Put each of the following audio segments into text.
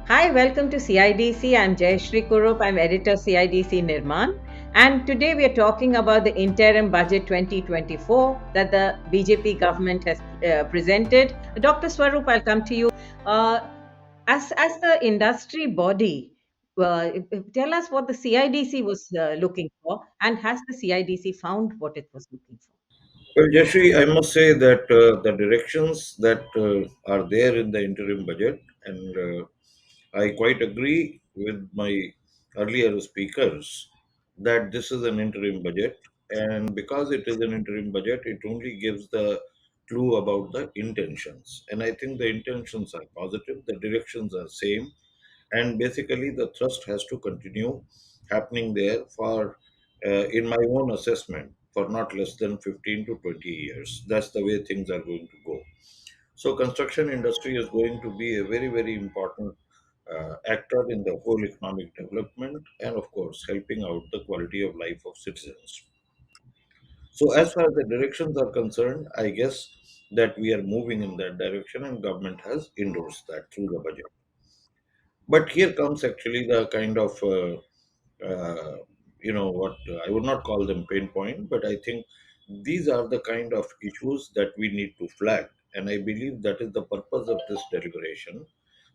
Hi, welcome to CIDC. I'm Jayashri Kurup. I'm editor CIDC Nirman. And today we are talking about the interim budget 2024 that the BJP government has presented. Dr. Swarup, I'll come to you. Uh, as the industry body, tell us what the CIDC was looking for, and has the CIDC found what it was looking for? Well, Jeffrey, I must say that the directions that are there in the interim budget, and I quite agree with my earlier speakers that this is an interim budget, and because it is an interim budget, it only gives the clue about the intentions. And I think the intentions are positive, the directions are same, and basically the thrust has to continue happening there for in my own assessment for not less than 15 to 20 years. That's the way things are going to go. So construction industry is going to be a very important actor in the whole economic development, and of course helping out the quality of life of citizens. So as far as the directions are concerned, I guess that we are moving in that direction, and government has endorsed that through the budget. But here comes actually the kind of what I would not call them pain point, but I think these are the kind of issues that we need to flag, and I believe that is the purpose of this deliberation.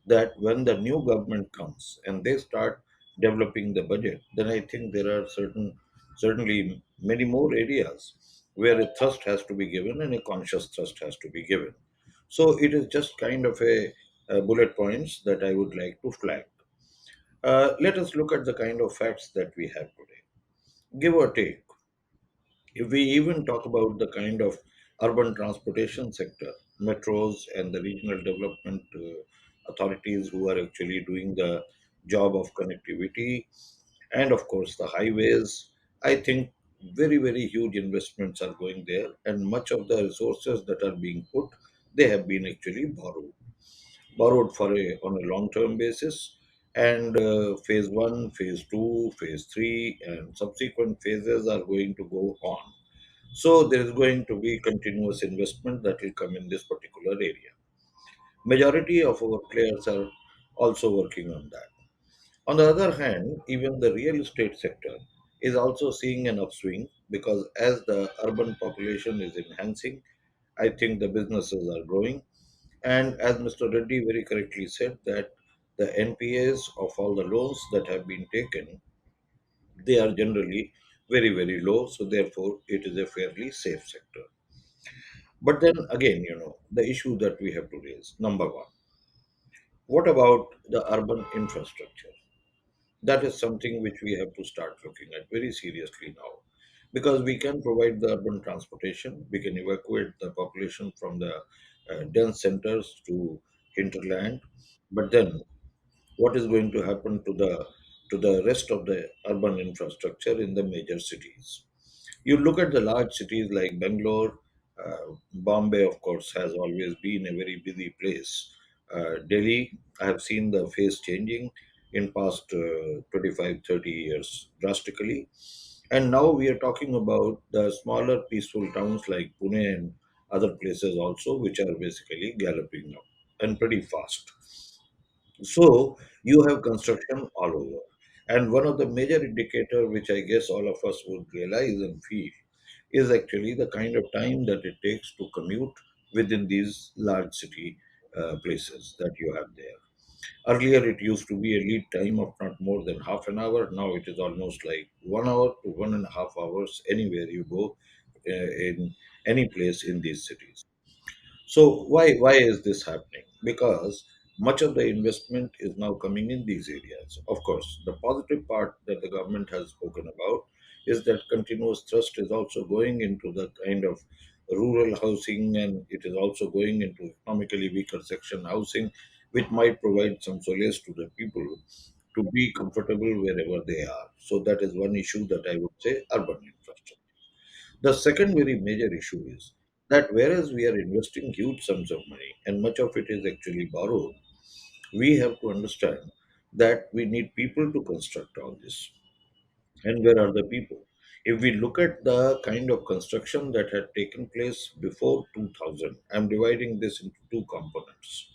That when the new government comes and they start developing the budget, then I think there are certainly many more areas where a thrust has to be given and a conscious thrust has to be given. So it is just kind of a bullet points that I would like to flag. Let us look at the kind of facts that we have today. Give or take, if we even talk about the kind of urban transportation sector, metros and the regional development authorities who are actually doing the job of connectivity, and of course the highways, I think very huge investments are going there, and much of the resources that are being put, they have been actually borrowed for a on a long term basis, and phase 1, phase 2, phase 3 and subsequent phases are going to go on. So there is going to be continuous investment that will come in this particular area. Majority of our players are also working on that. On the other hand, even the real estate sector is also seeing an upswing, because as the urban population is enhancing, I think the businesses are growing. And as Mr. Reddy very correctly said, that the NPAs of all the loans that have been taken, they are generally very low. So therefore, it is a fairly safe sector. But then again, the issue that we have to raise, number one, what about the urban infrastructure? That is something which we have to start looking at very seriously now. Because we can provide the urban transportation, we can evacuate the population from the dense centers to hinterland. But then what is going to happen to the rest of the urban infrastructure in the major cities? You look at the large cities like Bangalore, Bombay, of course, has always been a very busy place. Delhi, I have seen the face changing in past 25, 30 years drastically. And now we are talking about the smaller peaceful towns like Pune and other places also, which are basically galloping up and pretty fast. So you have construction all over. And one of the major indicator which I guess all of us would realize and feel is actually the kind of time that it takes to commute within these large city places that you have there. Earlier, it used to be a lead time of not more than half an hour. Now it is almost like 1 hour to 1.5 hours anywhere you go in any place in these cities. So why is this happening? Because much of the investment is now coming in these areas. Of course, the positive part that the government has spoken about is that continuous thrust is also going into the kind of rural housing, and it is also going into economically weaker section housing, which might provide some solace to the people to be comfortable wherever they are. So that is one issue that I would say urban infrastructure. The second very major issue is that whereas we are investing huge sums of money and much of it is actually borrowed, we have to understand that we need people to construct all this. And where are the people? If we look at the kind of construction that had taken place before 2000, I'm dividing this into two components.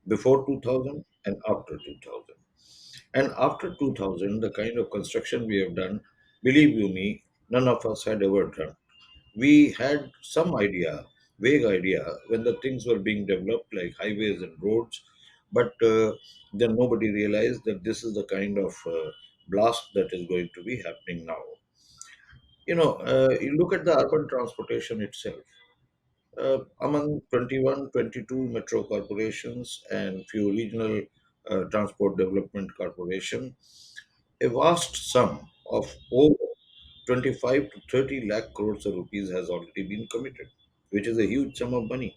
before 2000 and after 2000. And after 2000, the kind of construction we have done, believe you me, none of us had ever done. We had some idea, vague idea, when the things were being developed, like highways and roads, but then nobody realized that this is the kind of blast that is going to be happening now. You look at the urban transportation itself. Among 21, 22 metro corporations and few regional transport development corporation, a vast sum of over 25 to 30 lakh crores of rupees has already been committed, which is a huge sum of money.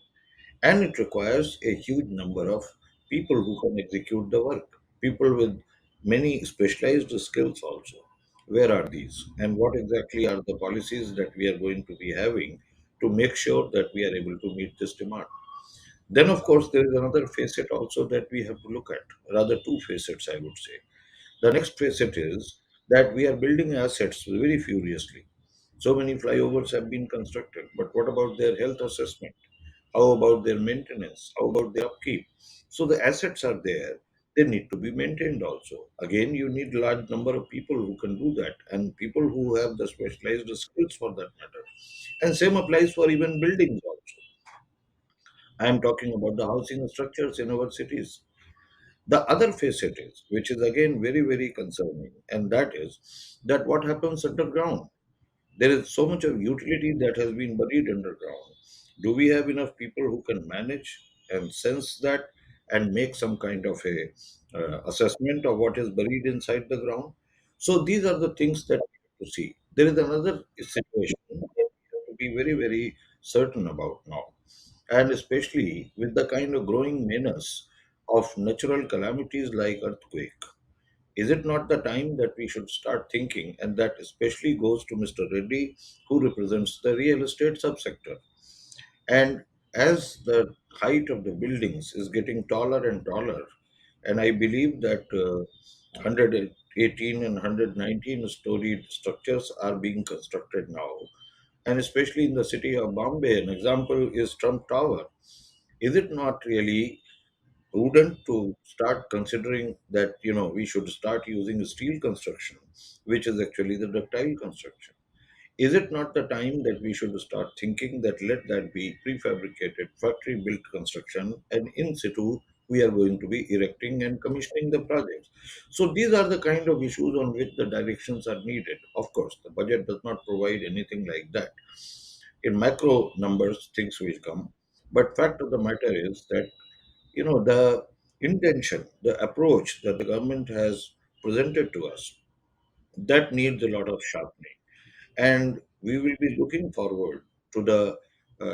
And it requires a huge number of people who can execute the work, people with many specialized skills also. Where are these? And what exactly are the policies that we are going to be having to make sure that we are able to meet this demand? Then, of course, there is another facet also that we have to look at, rather, two facets, I would say. The next facet is that we are building assets very furiously. So many flyovers have been constructed, but what about their health assessment? How about their maintenance? How about their upkeep? So the assets are there. They need to be maintained also. Again, you need large number of people who can do that and people who have the specialized skills for that matter. And same applies for even buildings also. I am talking about the housing structures in our cities. The other facet is, which is again very, very concerning, and that is that what happens underground. There is so much of utility that has been buried underground. Do we have enough people who can manage and sense that and make some kind of a assessment of what is buried inside the ground? So these are the things that we have to see. There is another situation that we have to be very, very certain about now, and especially with the kind of growing menace of natural calamities like earthquake. Is it not the time that we should start thinking, and that especially goes to Mr. Reddy, who represents the real estate subsector? And as the height of the buildings is getting taller and taller, and I believe that 118 and 119 storied structures are being constructed now, and especially in the city of Bombay, an example is Trump Tower. Is it not really prudent to start considering that we should start using steel construction, which is actually the ductile construction? Is it not the time that we should start thinking that let that be prefabricated factory built construction, and in situ we are going to be erecting and commissioning the projects? So these are the kind of issues on which the directions are needed. Of course, the budget does not provide anything like that. In macro numbers things will come, but fact of the matter is that the intention, the approach that the government has presented to us, that needs a lot of sharpening. And we will be looking forward to the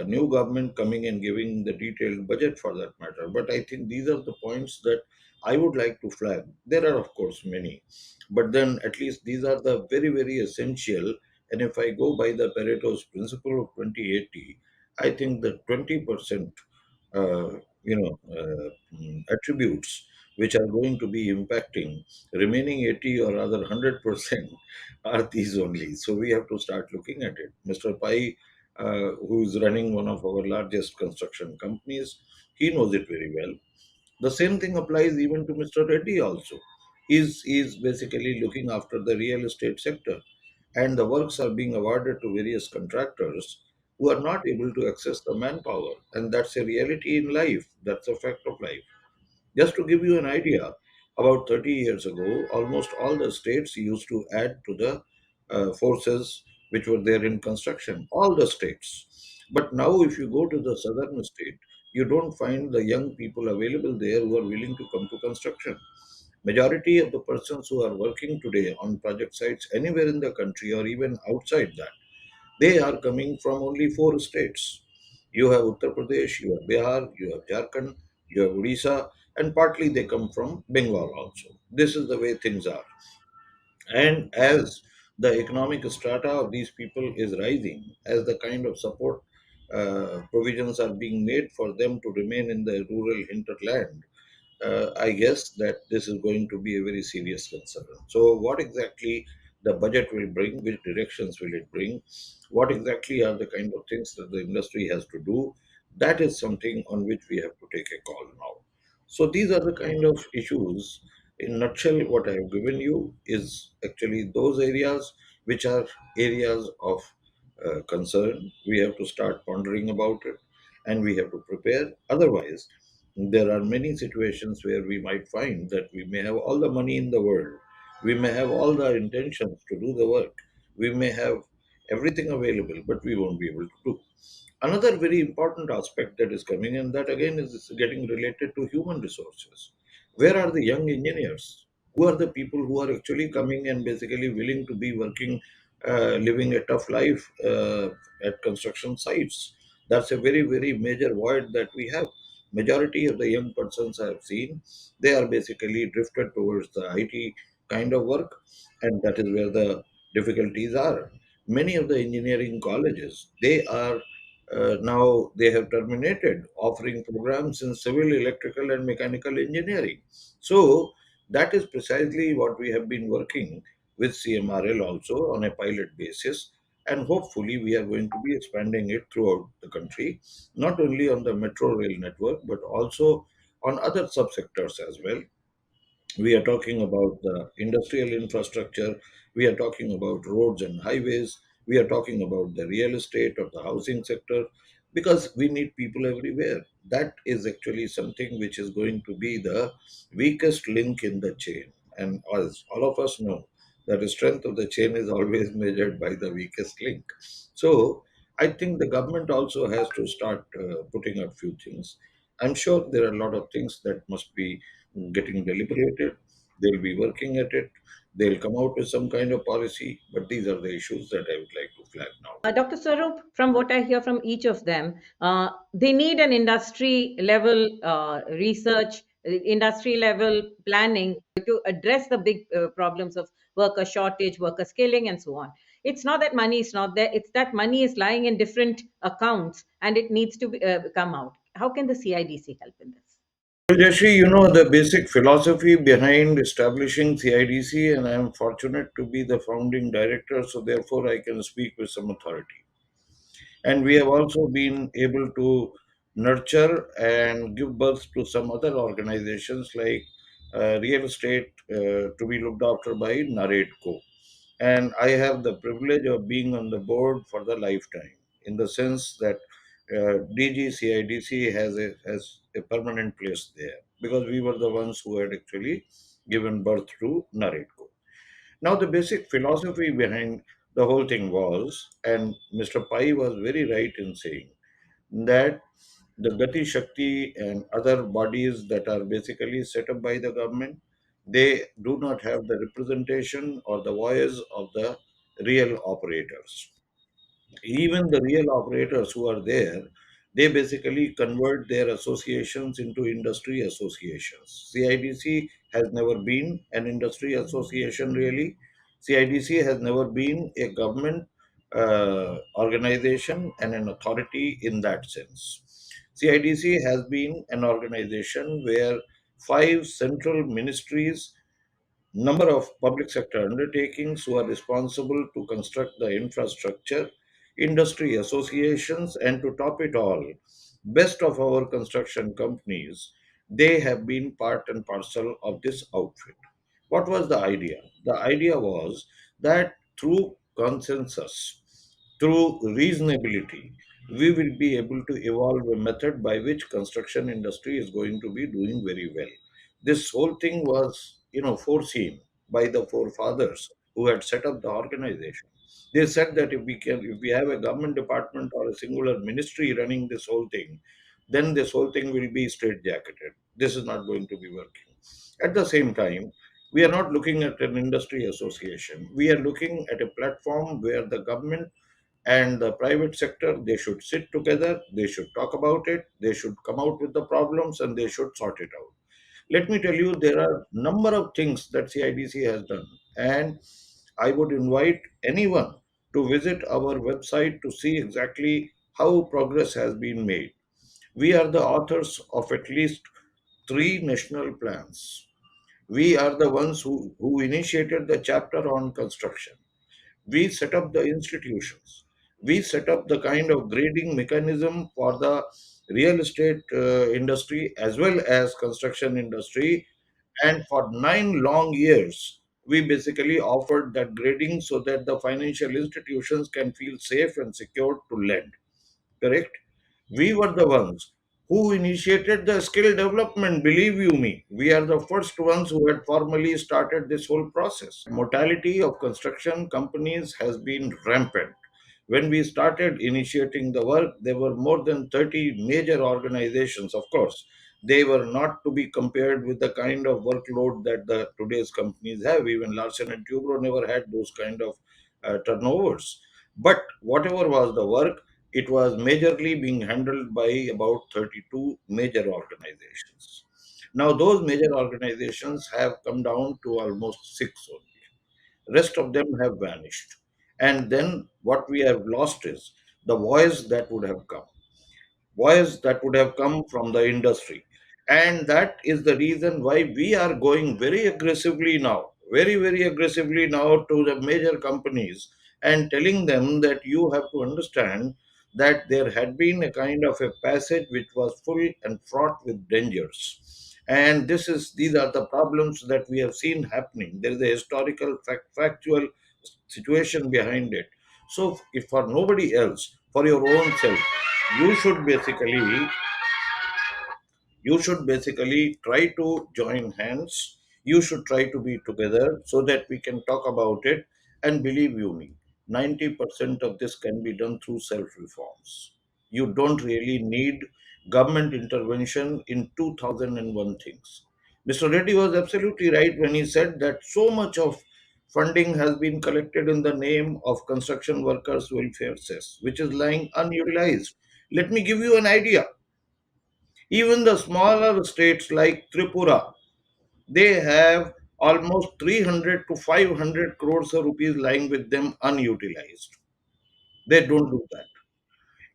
new government coming and giving the detailed budget for that matter. But I think these are the points that I would like to flag. There are, of course, many, but then at least these are the very, very essential. And if I go by the Pareto's principle of 2080, I think the 20% uh, attributes which are going to be impacting remaining 80 or rather 100% are these only. So we have to start looking at it. Mr. Pai, who is running one of our largest construction companies, he knows it very well. The same thing applies even to Mr. Reddy also. He's basically looking after the real estate sector, and the works are being awarded to various contractors who are not able to access the manpower, and that's a reality in life. That's a fact of life. Just to give you an idea, about 30 years ago, almost all the states used to add to the forces which were there in construction, all the states. But now, if you go to the southern state, you don't find the young people available there who are willing to come to construction. Majority of the persons who are working today on project sites anywhere in the country or even outside that, they are coming from only four states. You have Uttar Pradesh, you have Bihar, you have Jharkhand, you have Odisha, and partly they come from Bengal also. This is the way things are. And as the economic strata of these people is rising, as the kind of support provisions are being made for them to remain in the rural hinterland, I guess that this is going to be a very serious concern. So, what exactly the budget will bring, which directions will it bring, what exactly are the kind of things that the industry has to do, that is something on which we have to take a call now. So these are the kind of issues. In nutshell, what I have given you is actually those areas which are areas of concern. We have to start pondering about it, and we have to prepare. Otherwise, there are many situations where we might find that we may have all the money in the world, we may have all the intentions to do the work, we may have everything available, but we won't be able to do. Another very important aspect that is coming, and that again is getting related to human resources. Where are the young engineers? Who are the people who are actually coming and basically willing to be working, living a tough life at construction sites? That's a very, very major void that we have. Majority of the young persons I have seen, they are basically drifted towards the IT kind of work, and that is where the difficulties are. Many of the engineering colleges, they are now they have terminated offering programs in civil, electrical, and mechanical engineering. So that is precisely what we have been working with CMRL also on a pilot basis. And hopefully, we are going to be expanding it throughout the country, not only on the metro rail network, but also on other subsectors as well. We are talking about the industrial infrastructure, we are talking about roads and highways, we are talking about the real estate or the housing sector, because we need people everywhere. That is actually something which is going to be the weakest link in the chain. And as all of us know, that the strength of the chain is always measured by the weakest link. So I think the government also has to start putting up few things. I'm sure there are a lot of things that must be getting deliberated. They'll be working at it. They'll come out with some kind of policy. But these are the issues that I would like to flag now. Dr. Swarup, from what I hear from each of them, they need an industry level research, industry level planning to address the big problems of worker shortage, worker skilling, and so on. It's not that money is not there, it's that money is lying in different accounts and it needs to come out. How can the CIDC help in this? So, Jashi, you know the basic philosophy behind establishing CIDC, and I am fortunate to be the founding director, so therefore I can speak with some authority. And we have also been able to nurture and give birth to some other organizations like real estate to be looked after by Naredco. And I have the privilege of being on the board for the lifetime, in the sense that DG CIDC has a permanent place there, because we were the ones who had actually given birth to Naredco. Now, the basic philosophy behind the whole thing was, and Mr. Pai was very right in saying, that the Gati Shakti and other bodies that are basically set up by the government, they do not have the representation or the voice of the real operators. Even the real operators who are there, they basically convert their associations into industry associations. CIDC has never been an industry association really. CIDC has never been a government organization and an authority in that sense. CIDC has been an organization where five central ministries, number of public sector undertakings who are responsible to construct the infrastructure, industry associations, and to top it all, best of our construction companies, they have been part and parcel of this outfit. What was the idea? The idea was that through consensus, through reasonability, we will be able to evolve a method by which construction industry is going to be doing very well. This whole thing was, foreseen by the forefathers who had set up the organization. They said that if we have a government department or a singular ministry running this whole thing, then this whole thing will be straitjacketed. This is not going to be working. At the same time, we are not looking at an industry association. We are looking at a platform where the government and the private sector, they should sit together, they should talk about it, they should come out with the problems, and they should sort it out. Let me tell you, there are number of things that CIDC has done, and I would invite anyone to visit our website to see exactly how progress has been made. We are the authors of at least three national plans. We are the ones who initiated the chapter on construction. We set up the institutions. We set up the kind of grading mechanism for the real estate industry as well as construction industry. And for 9 long years, we basically offered that grading so that the financial institutions can feel safe and secure to lend. Correct? We were the ones who initiated the skill development. Believe you me, we are the first ones who had formally started this whole process. Mortality of construction companies has been rampant. When we started initiating the work, there were more than 30 major organizations. Of course, they were not to be compared with the kind of workload that the today's companies have. Even Larsen and Tubro never had those kind of turnovers. But whatever was the work, it was majorly being handled by about 32 major organizations. Now, those major organizations have come down to almost six only. Rest of them have vanished. And then what we have lost is the voice that would have come, voice that would have come from the industry. And that is the reason why we are going very aggressively now, very aggressively now to the major companies and telling them that you have to understand that there had been a kind of a passage which was full and fraught with dangers. And these are the problems that we have seen happening. There is a historical factual situation behind it. So if for nobody else, for your own self, you should basically you should basically try to join hands. You should try to be together so that we can talk about it. And believe you me, 90% of this can be done through self reforms. You don't really need government intervention in 2001 things. Mr. Reddy was absolutely right when he said that so much of funding has been collected in the name of construction workers welfare cess, which is lying unutilized. Let me give you an idea. Even the smaller states like Tripura, they have almost 300 to 500 crores of rupees lying with them unutilized. They don't do that.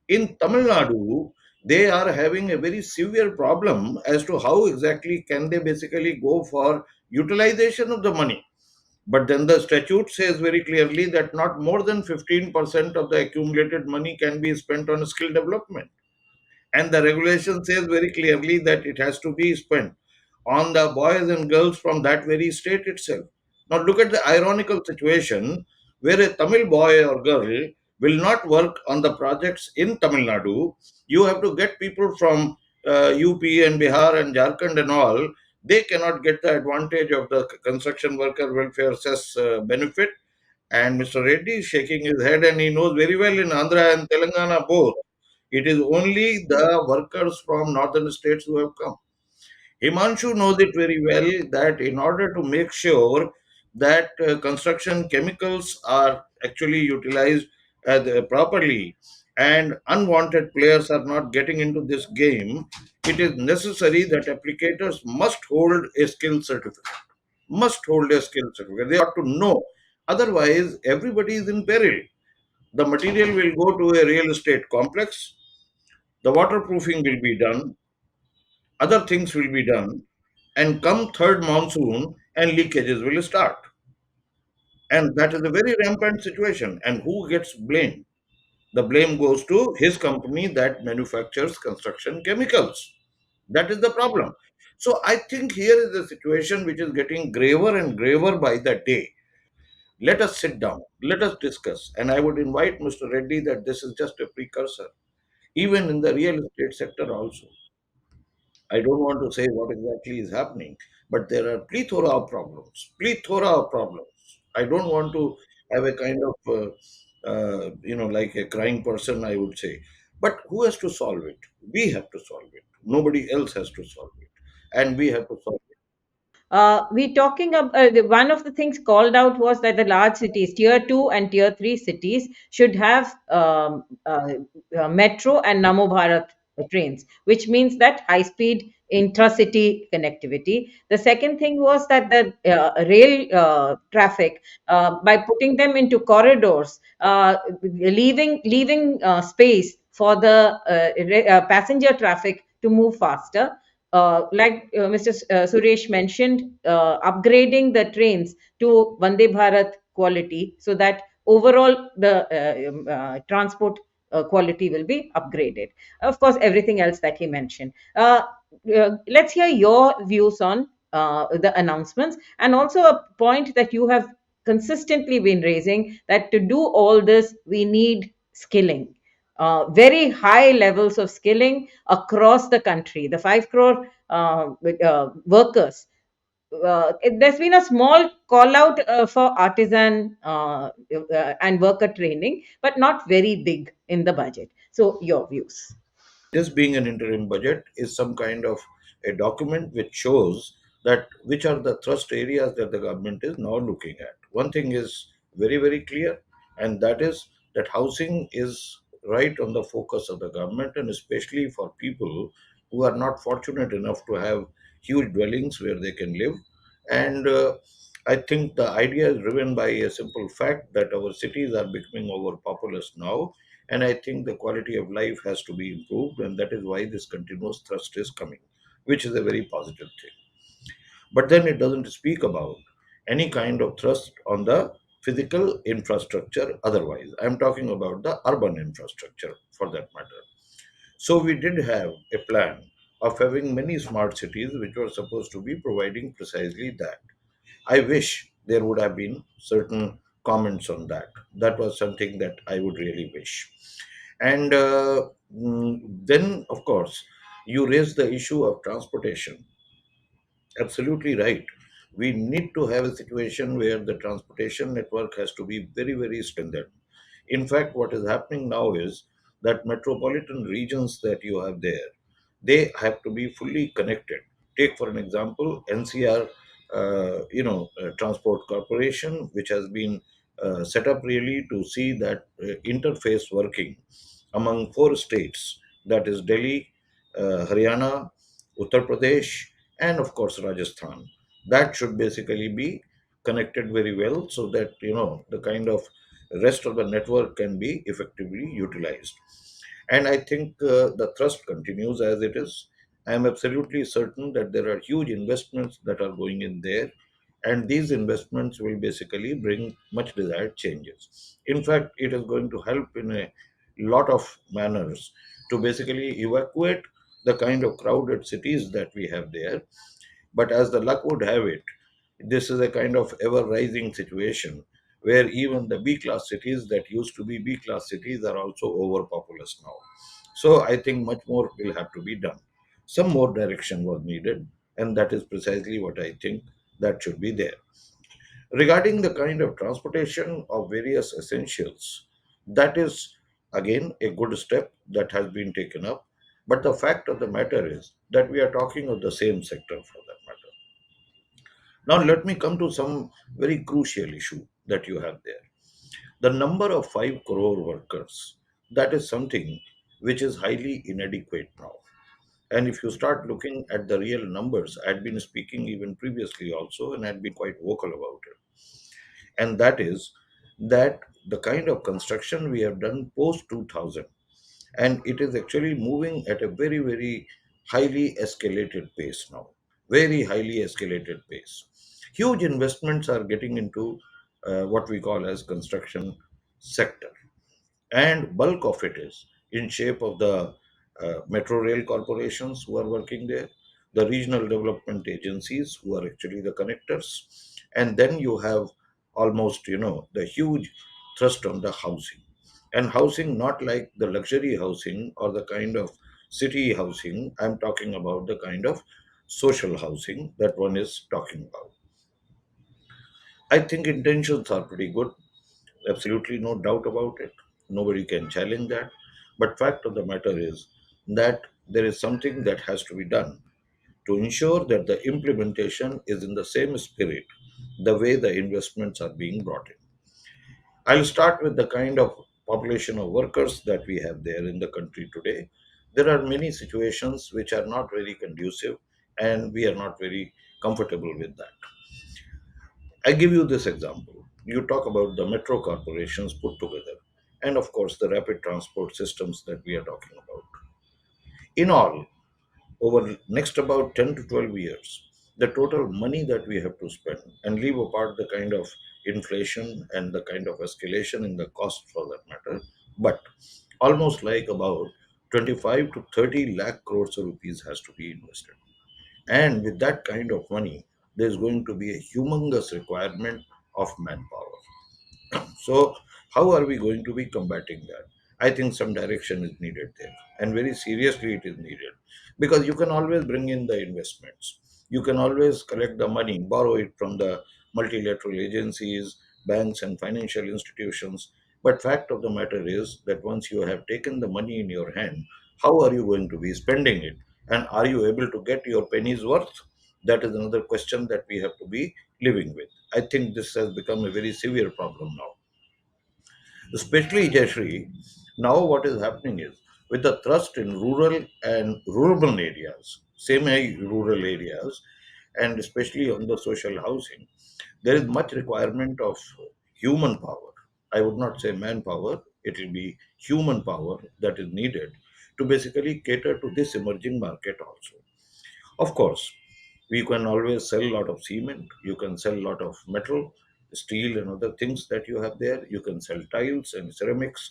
In Tamil Nadu, they are having a very severe problem as to how exactly can they basically go for utilization of the money. But then the statute says very clearly that not more than 15% of the accumulated money can be spent on skill development. And the regulation says very clearly that it has to be spent on the boys and girls from that very state itself. Now, look at the ironical situation where a Tamil boy or girl will not work on the projects in Tamil Nadu. You have to get people from UP and Bihar and Jharkhand and all. They cannot get the advantage of the construction worker welfare cess benefit. And Mr. Reddy is shaking his head, and he knows very well in Andhra and Telangana both. It is only the workers from northern states who have come. Himanshu knows it very well that in order to make sure that construction chemicals are actually utilized properly and unwanted players are not getting into this game, it is necessary that applicators must hold a skill certificate. Must hold a skill certificate. They ought to know. Otherwise, everybody is in peril. The material will go to a real estate complex, the waterproofing will be done, other things will be done, and come third monsoon and leakages will start. And that is a very rampant situation. And who gets blamed? The blame goes to his company that manufactures construction chemicals. That is the problem. So I think here is a situation which is getting graver and graver by the day. Let us sit down, let us discuss. And I would invite Mr. Reddy that this is just a precursor, even in the real estate sector also. I don't want to say what exactly is happening, but there are plethora of problems. Plethora of problems. I don't want to have a kind of, like a crying person, I would say. But who has to solve it? We have to solve it. Nobody else has to solve it. And we have to solve it. We talking about one of the things called out was that the large cities, tier 2 and tier 3 cities, should have metro and Namo Bharat trains, which means that high speed intra-city connectivity. The second thing was that the rail traffic, by putting them into corridors, leaving space for the passenger traffic to move faster, like Mr. Suresh mentioned, upgrading the trains to Vande Bharat quality so that overall the transport quality will be upgraded. Of course, everything else that he mentioned. Let's hear your views on the announcements, and also a point that you have consistently been raising, that to do all this, we need skilling. Very high levels of skilling across the country. The 5 crore workers, there's been a small call out for artisan and worker training, but not very big in the budget. So, your views. This being an interim budget is some kind of a document which shows that which are the thrust areas that the government is now looking at. One thing is very, very clear, and that is that housing is right on the focus of the government, and especially for people who are not fortunate enough to have huge dwellings where they can live. And I think the idea is driven by a simple fact that our cities are becoming overpopulous now, and I think the quality of life has to be improved, and that is why this continuous thrust is coming, which is a very positive thing. But then it doesn't speak about any kind of thrust on the physical infrastructure otherwise. I'm talking about the urban infrastructure for that matter. So we did have a plan of having many smart cities which were supposed to be providing precisely that. I wish there would have been certain comments on that. That was something that I would really wish. And then, of course, you raise the issue of transportation. Absolutely right. We need to have a situation where the transportation network has to be very, very strengthened. In fact, what is happening now is that metropolitan regions that you have there, they have to be fully connected. Take, for an example, NCR, Transport Corporation, which has been set up really to see that interface working among four states, that is Delhi, Haryana, Uttar Pradesh, and of course Rajasthan. That should basically be connected very well so that the kind of rest of the network can be effectively utilized. And I think the thrust continues as it is. I am absolutely certain that there are huge investments that are going in there, and these investments will basically bring much desired changes. In fact, it is going to help in a lot of manners to basically evacuate the kind of crowded cities that we have there. But as the luck would have it, this is a kind of ever rising situation where even the B class cities that used to be B class cities are also overpopulous now. So I think much more will have to be done. Some more direction was needed, and that is precisely what I think that should be there. Regarding the kind of transportation of various essentials, that is again a good step that has been taken up. But the fact of the matter is that we are talking of the same sector for that matter. Now, let me come to some very crucial issue that you have there. The number of 5 crore workers, that is something which is highly inadequate now. And if you start looking at the real numbers, I'd been speaking even previously also, and I'd been quite vocal about it. And that is that the kind of construction we have done post 2000, and it is actually moving at a very, very highly escalated pace now. Very highly escalated pace. Huge investments are getting into what we call as construction sector, and bulk of it is in shape of the metro rail corporations who are working there, the regional development agencies who are actually the connectors, and then you have almost the huge thrust on the housing, and housing not like the luxury housing or the kind of city housing. I'm talking about the kind of social housing that one is talking about. I think intentions are pretty good. Absolutely no doubt about it. Nobody can challenge that. But fact of the matter is that there is something that has to be done to ensure that the implementation is in the same spirit, the way the investments are being brought in. I'll start with the kind of population of workers that we have there in the country today. There are many situations which are not very conducive, and we are not very comfortable with that. I give you this example. You talk about the metro corporations put together, and of course, the rapid transport systems that we are talking about. In all, over next about 10 to 12 years, the total money that we have to spend, and leave apart the kind of inflation and the kind of escalation in the cost for that matter, but almost like about 25 to 30 lakh crores of rupees has to be invested. And with that kind of money, there's going to be a humongous requirement of manpower. So, how are we going to be combating that? I think some direction is needed there, and very seriously it is needed, because you can always bring in the investments. You can always collect the money, borrow it from the multilateral agencies, banks, and financial institutions. But fact of the matter is that once you have taken the money in your hand, how are you going to be spending it, and are you able to get your penny's worth? That is another question that we have to be living with. I think this has become a very severe problem now. Especially Jayashree, now what is happening is with the thrust in rural and rural areas, semi-rural areas, and especially on the social housing, there is much requirement of human power. I would not say manpower; it will be human power that is needed to basically cater to this emerging market also. Of course, we can always sell a lot of cement, you can sell a lot of metal, steel, and other things that you have there. You can sell tiles and ceramics,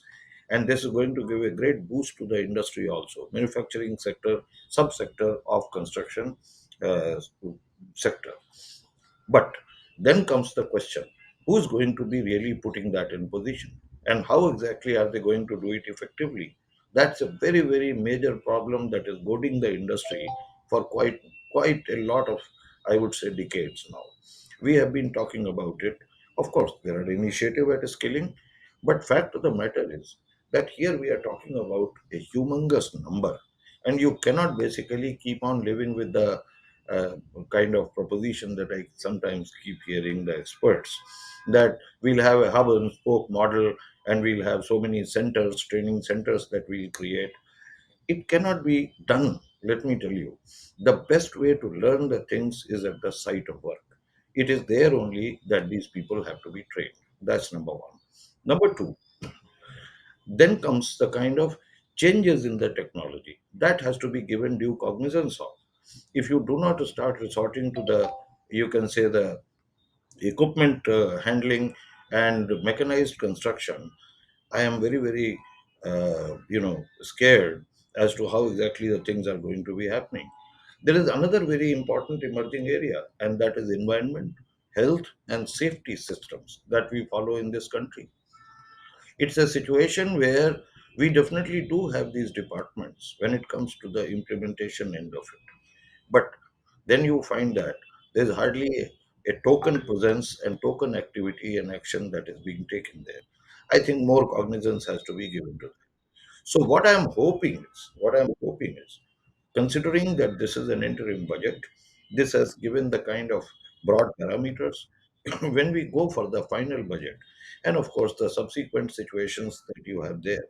and this is going to give a great boost to the industry also. Manufacturing sector, subsector of construction uh, sector. But then comes the question, who's going to be really putting that in position? And how exactly are they going to do it effectively? That's a very, very major problem that is goading the industry for quite a lot of, I would say, decades now. We have been talking about it. Of course, there are initiatives at skilling, but fact of the matter is that here we are talking about a humongous number, and you cannot basically keep on living with the uh, kind of proposition that I sometimes keep hearing the experts, that we'll have a hub and spoke model and we'll have so many centers, training centers that we'll create. It cannot be done. Let me tell you, the best way to learn the things is at the site of work. It is there only that these people have to be trained. That's number one. Number two, then comes the kind of changes in the technology that has to be given due cognizance of. If you do not start resorting to the, you can say, the equipment handling and mechanized construction, I am very, very, scared as to how exactly the things are going to be happening. There is another very important emerging area, and that is environment, health, and safety systems that we follow in this country. It's a situation where we definitely do have these departments when it comes to the implementation end of it. But then you find that there's hardly a token presence and token activity and action that is being taken there. I think more cognizance has to be given to that. So what I'm hoping is, considering that this is an interim budget, this has given the kind of broad parameters. When we go for the final budget, and of course the subsequent situations that you have there,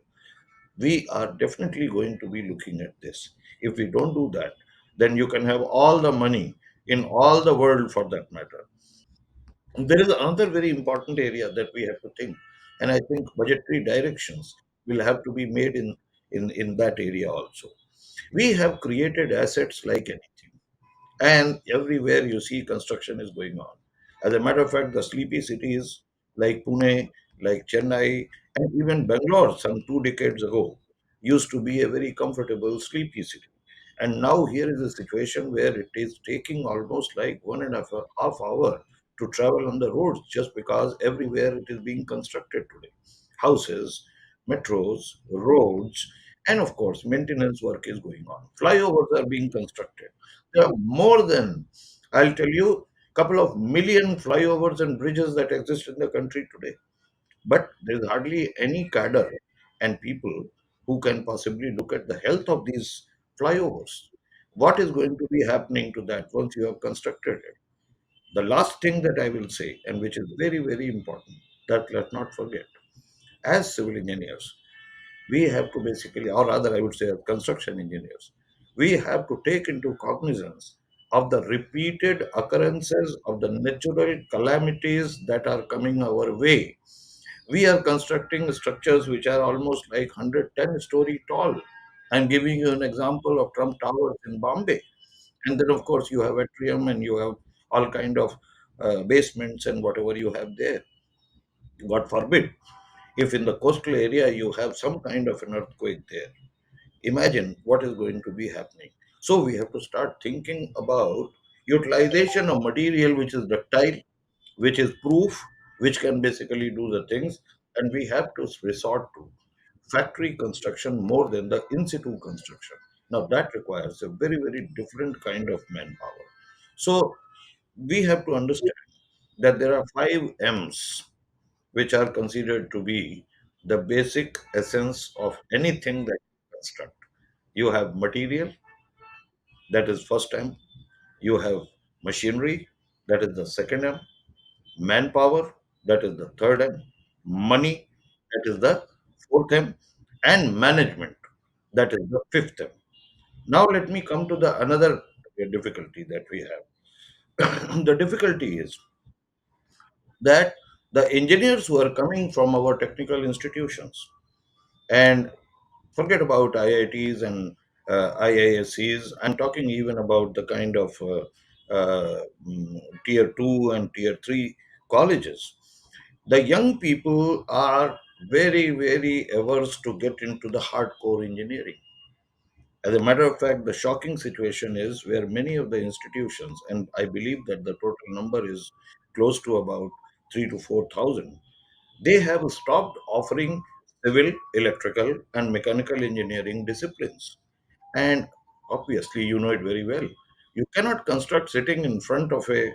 we are definitely going to be looking at this. If we don't do that, then you can have all the money in all the world for that matter. There is another very important area that we have to think, and I think budgetary directions will have to be made in that area also. We have created assets like anything, and everywhere you see construction is going on. As a matter of fact, the sleepy cities like Pune, like Chennai, and even Bangalore some 2 decades ago used to be a very comfortable sleepy city. And now here is a situation where it is taking almost like 1.5 hour to travel on the roads just because everywhere it is being constructed today. Houses, metros, roads, and of course maintenance work is going on. Flyovers are being constructed. There are more than, I'll tell you, couple of million flyovers and bridges that exist in the country today. But there's hardly any cadre and people who can possibly look at the health of these flyovers. What is going to be happening to that once you have constructed it? The last thing that I will say, and which is very, very important, that let's not forget, as civil engineers, we have to basically, or rather, I would say, as construction engineers, we have to take into cognizance of the repeated occurrences of the natural calamities that are coming our way. We are constructing structures which are almost like 110-story tall. I'm giving you an example of Trump Towers in Bombay. And then, of course, you have atrium and you have all kind of basements and whatever you have there. God forbid. If in the coastal area you have some kind of an earthquake there, imagine what is going to be happening. So we have to start thinking about utilization of material which is ductile, which is proof, which can basically do the things, and we have to resort to factory construction more than the in situ construction. Now that requires a very, very different kind of manpower. So we have to understand that there are five M's which are considered to be the basic essence of anything that you construct. You have material, that is first M. You have machinery, that is the second M. Manpower, that is the third M. Money, that is the fourth M. And management, that is the fifth M. Now let me come to the another difficulty that we have. The difficulty is that the engineers who are coming from our technical institutions, and forget about IITs and IISCs. I'm talking even about the kind of tier 2 and tier 3 colleges. The young people are very, very averse to get into the hardcore engineering. As a matter of fact, the shocking situation is where many of the institutions, and I believe that the total number is close to about 3 to 4,000, they have stopped offering civil, electrical, and mechanical engineering disciplines. And obviously, you know it very well. You cannot construct sitting in front of a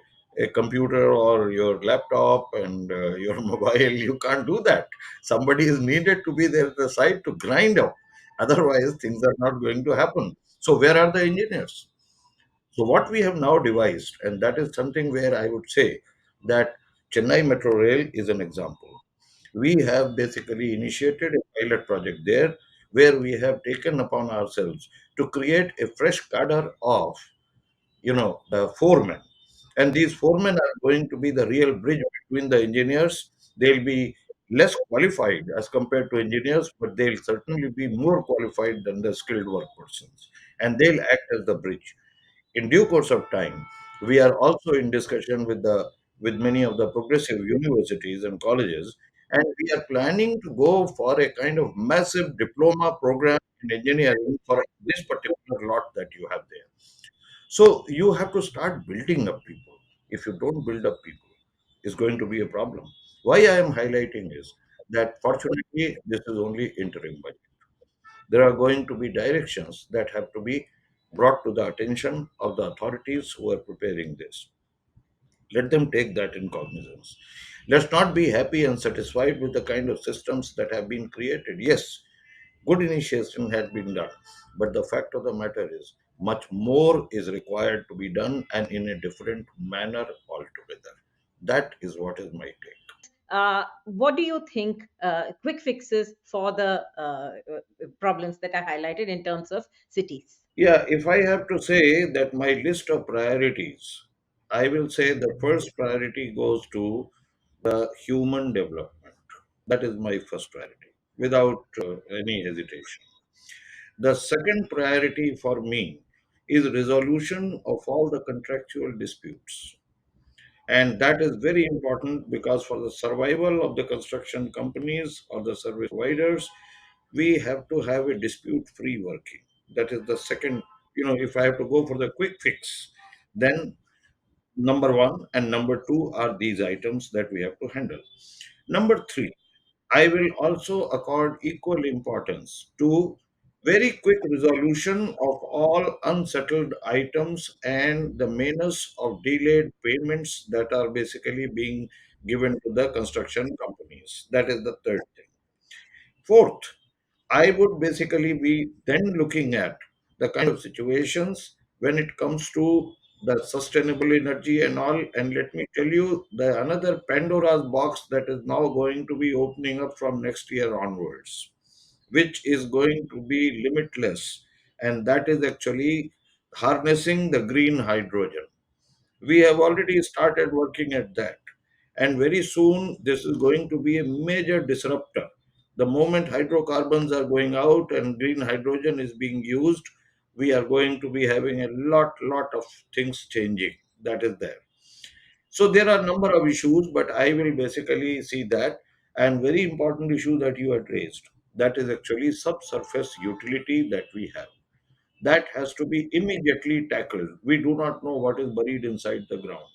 computer or your laptop and your mobile. You can't do that. Somebody is needed to be there at the site to grind up. Otherwise, things are not going to happen. So, where are the engineers? So, what we have now devised, and that is something where I would say that Chennai Metro Rail is an example. We have basically initiated a pilot project there where we have taken upon ourselves to create a fresh cadre of, the foremen. And these foremen are going to be the real bridge between the engineers. They'll be less qualified as compared to engineers, but they'll certainly be more qualified than the skilled work persons. And they'll act as the bridge. In due course of time, we are also in discussion with many of the progressive universities and colleges, and we are planning to go for a kind of massive diploma program in engineering for this particular lot that you have there. So you have to start building up people. If you don't build up people, it's going to be a problem. Why I am highlighting is that fortunately this is only interim budget. There are going to be directions that have to be brought to the attention of the authorities who are preparing this. Let them take that in cognizance. Let's not be happy and satisfied with the kind of systems that have been created. Yes, good initiation has been done, but the fact of the matter is much more is required to be done and in a different manner altogether. That is what is my take. What do you think quick fixes for the problems that are highlighted in terms of cities? Yeah, if I have to say that my list of priorities, I will say the first priority goes to the human development. That is my first priority, without any hesitation. The second priority for me is resolution of all the contractual disputes. And that is very important because for the survival of the construction companies or the service providers, we have to have a dispute free working. That is the second, if I have to go for the quick fix, then number one and number two are these items that we have to handle. Number three, I will also accord equal importance to very quick resolution of all unsettled items and the menace of delayed payments that are basically being given to the construction companies. That is the third thing. Fourth, I would basically be then looking at the kind of situations when it comes to the sustainable energy and all. And let me tell you, the another Pandora's box that is now going to be opening up from next year onwards, which is going to be limitless, and that is actually harnessing the green hydrogen. We have already started working at that. And very soon, this is going to be a major disruptor. The moment hydrocarbons are going out and green hydrogen is being used, we are going to be having a lot of things changing. That is there. So there are a number of issues, but I will basically see that. And very important issue that you had raised, that is actually subsurface utility that we have. That has to be immediately tackled. We do not know what is buried inside the ground.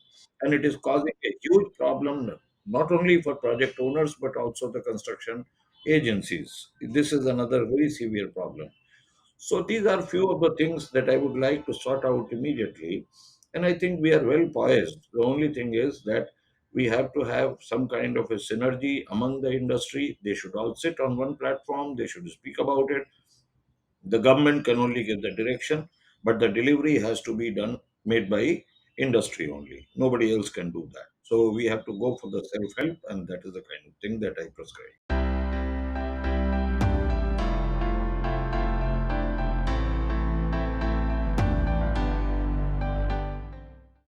And it is causing a huge problem, not only for project owners, but also the construction agencies. This is another very severe problem. So these are few of the things that I would like to sort out immediately. And I think we are well poised. The only thing is that we have to have some kind of a synergy among the industry. They should all sit on one platform. They should speak about it. The government can only give the direction, but the delivery has to be done, made by industry only. Nobody else can do that. So we have to go for the self help, and that is the kind of thing that I prescribe.